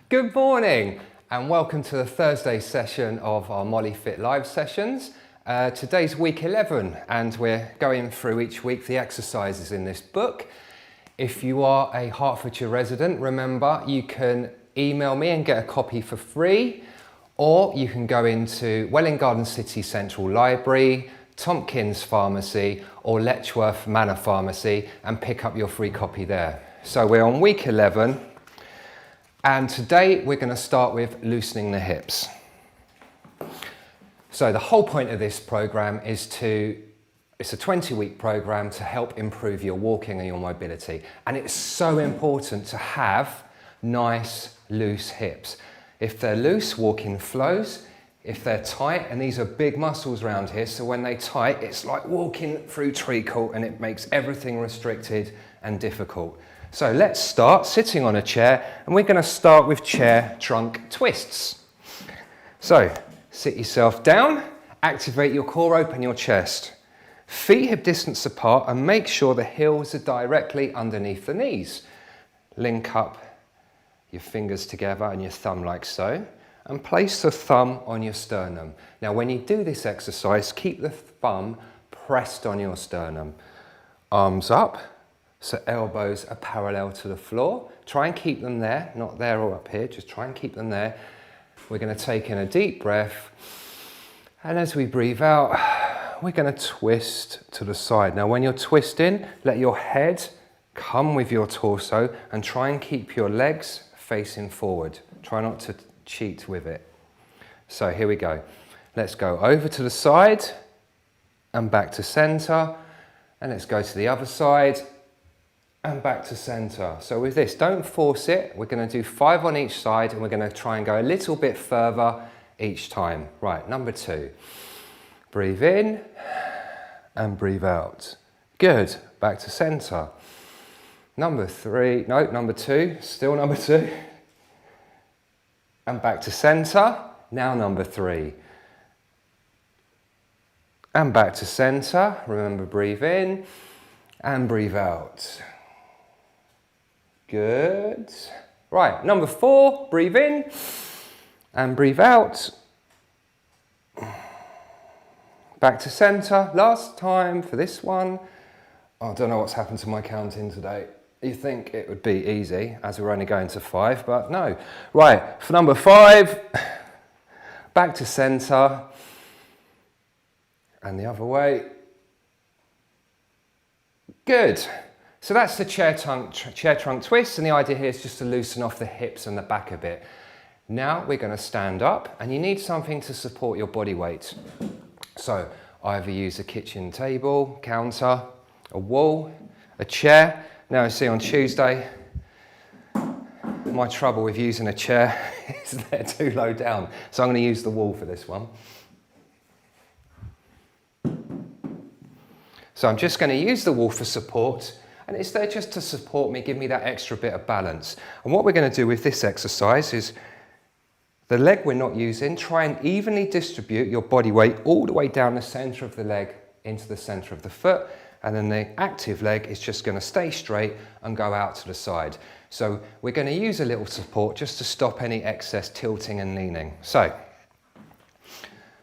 Good morning and welcome to the Thursday session of our MolyFit live sessions. Today's week 11 and we're going through each week the exercises in this book. If you are a Hertfordshire resident, remember you can email me and get a copy for free, or you can go into Welwyn Garden City Central Library, Tompkins Pharmacy or Letchworth Manor Pharmacy and pick up your free copy there. So we're on week 11. And today we're going to start with loosening the hips. So the whole point of this program is it's a 20-week program to help improve your walking and your mobility. And it's so important to have nice, loose hips. If they're loose, walking flows. If they're tight, and these are big muscles around here, so when they're tight, it's like walking through treacle and it makes everything restricted and difficult. So let's start sitting on a chair, and we're going to start with chair trunk twists. So sit yourself down, activate your core, open your chest. Feet hip distance apart and make sure the heels are directly underneath the knees. Link up your fingers together and your thumb like so, and place the thumb on your sternum. Now when you do this exercise, keep the thumb pressed on your sternum. Arms up. So elbows are parallel to the floor. Try and keep them there, not there or up here, just try and keep them there. We're going to take in a deep breath. And as we breathe out, we're going to twist to the side. Now when you're twisting, let your head come with your torso and try and keep your legs facing forward. Try not to cheat with it. So here we go. Let's go over to the side and back to center. And let's go to the other side and back to center. So with this, don't force it. We're going to do 5 on each side and we're going to try and go a little bit further each time. Right, number 2. Breathe in and breathe out. Good, back to center. Number 2, still number 2. And back to center. Now number 3. And back to center. Remember, breathe in and breathe out. Good. Right, number 4, breathe in and breathe out. Back to center. Last time for this one. I don't know what's happened to my counting today. You think it would be easy as we're only going to 5, but no. Right, for number 5, back to center and the other way. Good. So that's the chair trunk twist, and the idea here is just to loosen off the hips and the back a bit. Now we're going to stand up, and you need something to support your body weight. So either use a kitchen table, counter, a wall, a chair. Now I see on Tuesday, my trouble with using a chair is they're too low down. So I'm going to use the wall for this one. So I'm just going to use the wall for support, and it's there just to support me, give me that extra bit of balance. And what we're going to do with this exercise is the leg we're not using, try and evenly distribute your body weight all the way down the center of the leg into the center of the foot. And then the active leg is just going to stay straight and go out to the side. So we're going to use a little support just to stop any excess tilting and leaning. So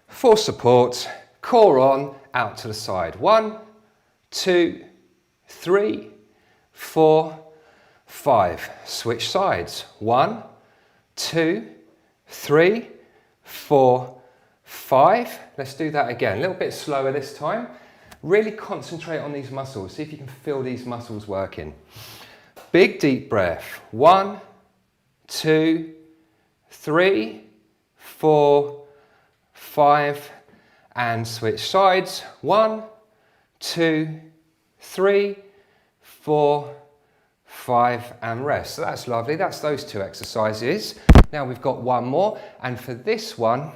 for support, core on, out to the side. 1, 2, 3, 4, 5. Switch sides. 1, 2, 3, 4, 5. Let's do that again. A little bit slower this time. Really concentrate on these muscles. See if you can feel these muscles working. Big deep breath. 1, 2, 3, 4, 5. And switch sides. 1, 2, 3, 4, 5, and rest. So that's lovely. That's those 2 exercises. Now we've got one more, and for this one,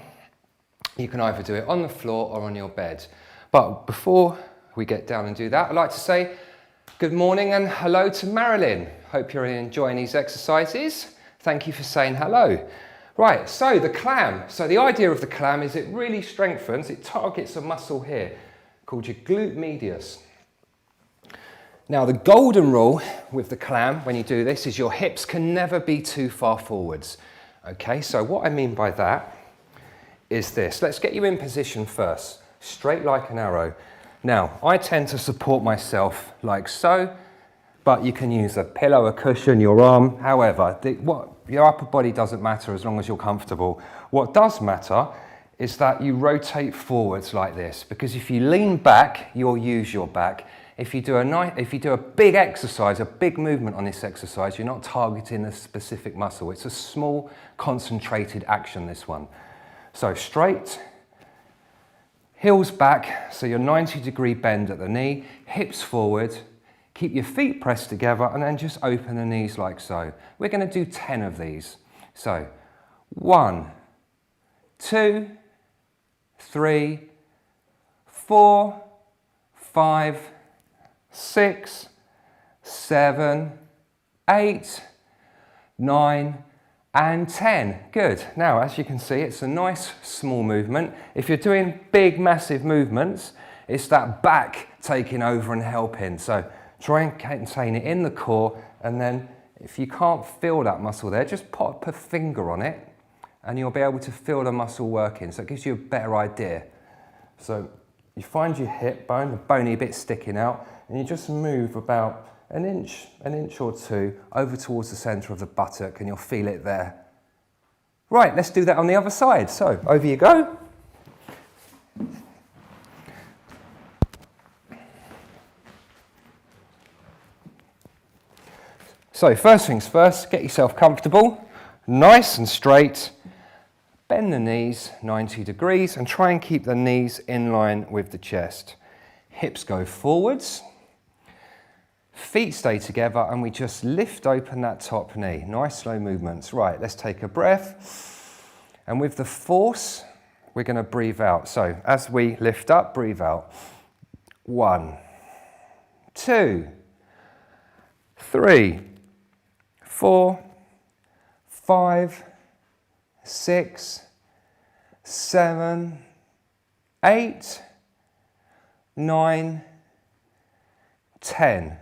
you can either do it on the floor or on your bed. But before we get down and do that, I'd like to say good morning and hello to Marilyn. Hope you're enjoying these exercises. Thank you for saying hello. Right, so the clam. So the idea of the clam is it really strengthens, it targets a muscle here called your glute medius. Now the golden rule with the clam when you do this is your hips can never be too far forwards. Okay, so what I mean by that is this. Let's get you in position first, straight like an arrow. Now, I tend to support myself like so, but you can use a pillow, a cushion, your arm, however. Your upper body doesn't matter as long as you're comfortable. What does matter is that you rotate forwards like this, because if you lean back, you'll use your back. If you do a big exercise, a big movement on this exercise, you're not targeting a specific muscle. It's a small, concentrated action, this one. So straight, heels back, so your 90-degree bend at the knee, hips forward, keep your feet pressed together, and then just open the knees like so. We're going to do 10 of these. So 1, 2, 3, 4, 5, 6, 7, 8, 9, and 10. Good. Now, as you can see, it's a nice small movement. If you're doing big, massive movements, it's that back taking over and helping. So try and contain it in the core, and then if you can't feel that muscle there, just pop a finger on it, and you'll be able to feel the muscle working. So it gives you a better idea. So you find your hip bone, the bony bit sticking out, and you just move about an inch or two over towards the center of the buttock, and you'll feel it there. Right, let's do that on the other side. So over you go. So first things first, get yourself comfortable, nice and straight. Bend the knees 90 degrees and try and keep the knees in line with the chest. Hips go forwards. Feet stay together, and we just lift open that top knee. Nice slow movements. Right, let's take a breath. And with the force, we're going to breathe out. So as we lift up, breathe out. 1, 2, 3, 4, 5, 6, 7, 8, 9, 10.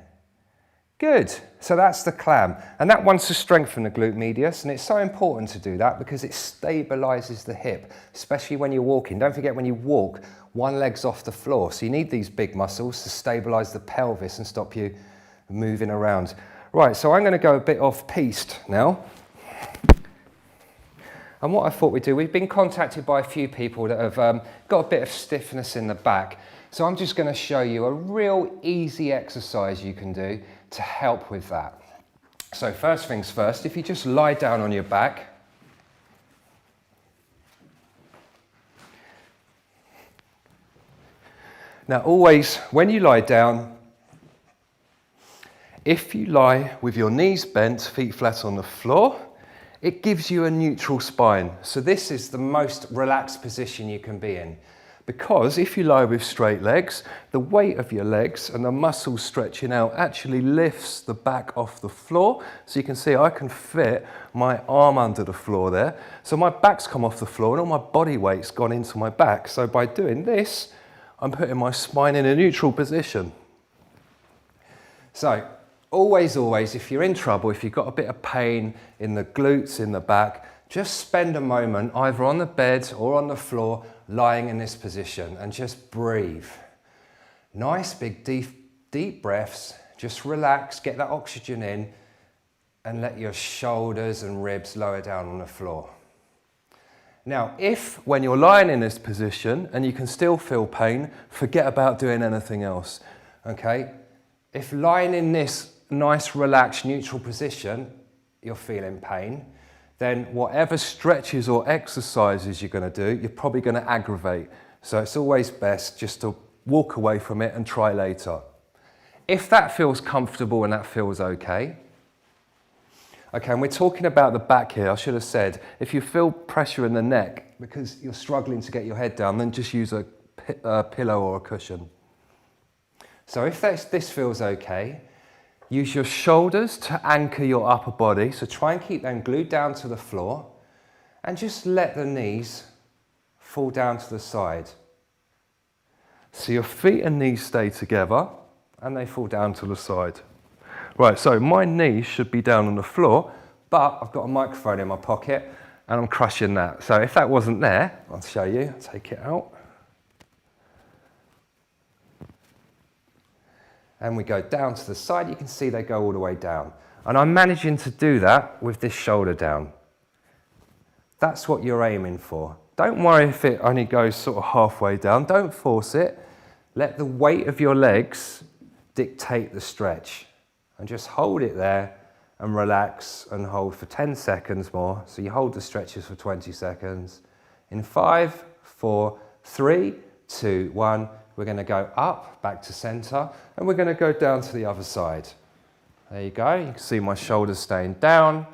Good, so that's the clam, and that one's to strengthen the glute medius, and it's so important to do that because it stabilizes the hip, especially when you're walking. Don't forget, when you walk, one leg's off the floor, so you need these big muscles to stabilize the pelvis and stop you moving around. Right, so I'm going to go a bit off-piste now. And what I thought we'd do, we've been contacted by a few people that have got a bit of stiffness in the back. So I'm just going to show you a real easy exercise you can do to help with that. So first things first, if you just lie down on your back. Now always, when you lie down, if you lie with your knees bent, feet flat on the floor, it gives you a neutral spine. So this is the most relaxed position you can be in. Because if you lie with straight legs, the weight of your legs and the muscles stretching out actually lifts the back off the floor. So you can see I can fit my arm under the floor there. So my back's come off the floor and all my body weight's gone into my back. So by doing this, I'm putting my spine in a neutral position. So always, if you're in trouble, if you've got a bit of pain in the glutes, in the back, just spend a moment either on the bed or on the floor lying in this position and just breathe. Nice big deep breaths, just relax, get that oxygen in and let your shoulders and ribs lower down on the floor. Now, if when you're lying in this position and you can still feel pain, forget about doing anything else, okay? If lying in this nice, relaxed, neutral position, you're feeling pain, then whatever stretches or exercises you're going to do, you're probably going to aggravate. So it's always best just to walk away from it and try later. If that feels comfortable and that feels okay, and we're talking about the back here, I should have said, if you feel pressure in the neck because you're struggling to get your head down, then just use a pillow or a cushion. So if this feels okay, use your shoulders to anchor your upper body. So try and keep them glued down to the floor and just let the knees fall down to the side. So your feet and knees stay together and they fall down to the side. Right, so my knees should be down on the floor, but I've got a microphone in my pocket and I'm crushing that. So if that wasn't there, I'll show you, take it out. And we go down to the side, you can see they go all the way down. And I'm managing to do that with this shoulder down. That's what you're aiming for. Don't worry if it only goes sort of halfway down, don't force it. Let the weight of your legs dictate the stretch. And just hold it there and relax and hold for 10 seconds more. So you hold the stretches for 20 seconds. In 5, 4, 3, 2, 1, we're going to go up, back to center, and we're going to go down to the other side. There you go. You can see my shoulders staying down,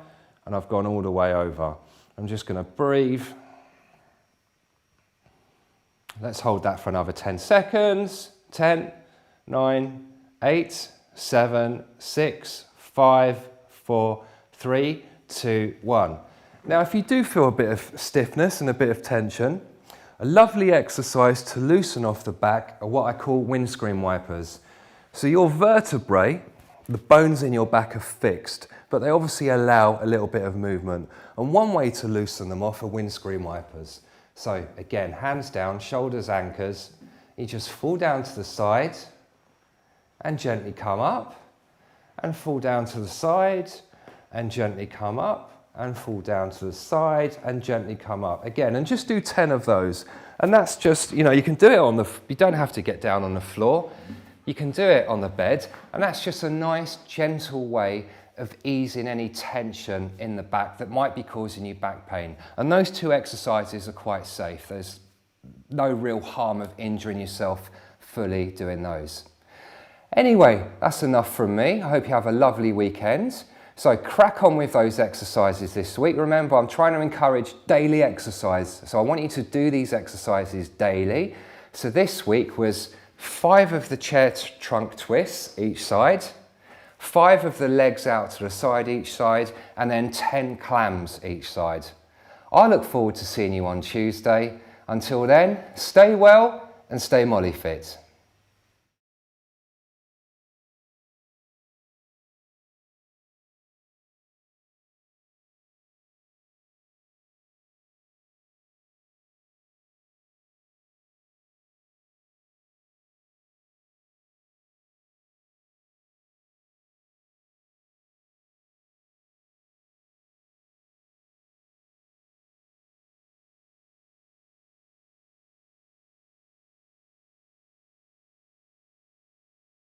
and I've gone all the way over. I'm just going to breathe. Let's hold that for another 10 seconds. 10, 9, 8, 7, 6, 5, 4, 3, 2, 1. Now, if you do feel a bit of stiffness and a bit of tension, a lovely exercise to loosen off the back are what I call windscreen wipers. So your vertebrae, the bones in your back are fixed, but they obviously allow a little bit of movement. And one way to loosen them off are windscreen wipers. So again, hands down, shoulders anchors. You just fall down to the side and gently come up, and fall down to the side and gently come up, and fall down to the side and gently come up. Again, and just do 10 of those. And that's just, you know, you can do it on the, you don't have to get down on the floor. You can do it on the bed. And that's just a nice, gentle way of easing any tension in the back that might be causing you back pain. And those two exercises are quite safe. There's no real harm of injuring yourself fully doing those. Anyway, that's enough from me. I hope you have a lovely weekend. So crack on with those exercises this week. Remember, I'm trying to encourage daily exercise. So I want you to do these exercises daily. So this week was 5 of the chair trunk twists each side, 5 of the legs out to the side each side, and then 10 clams each side. I look forward to seeing you on Tuesday. Until then, stay well and stay MolyFit.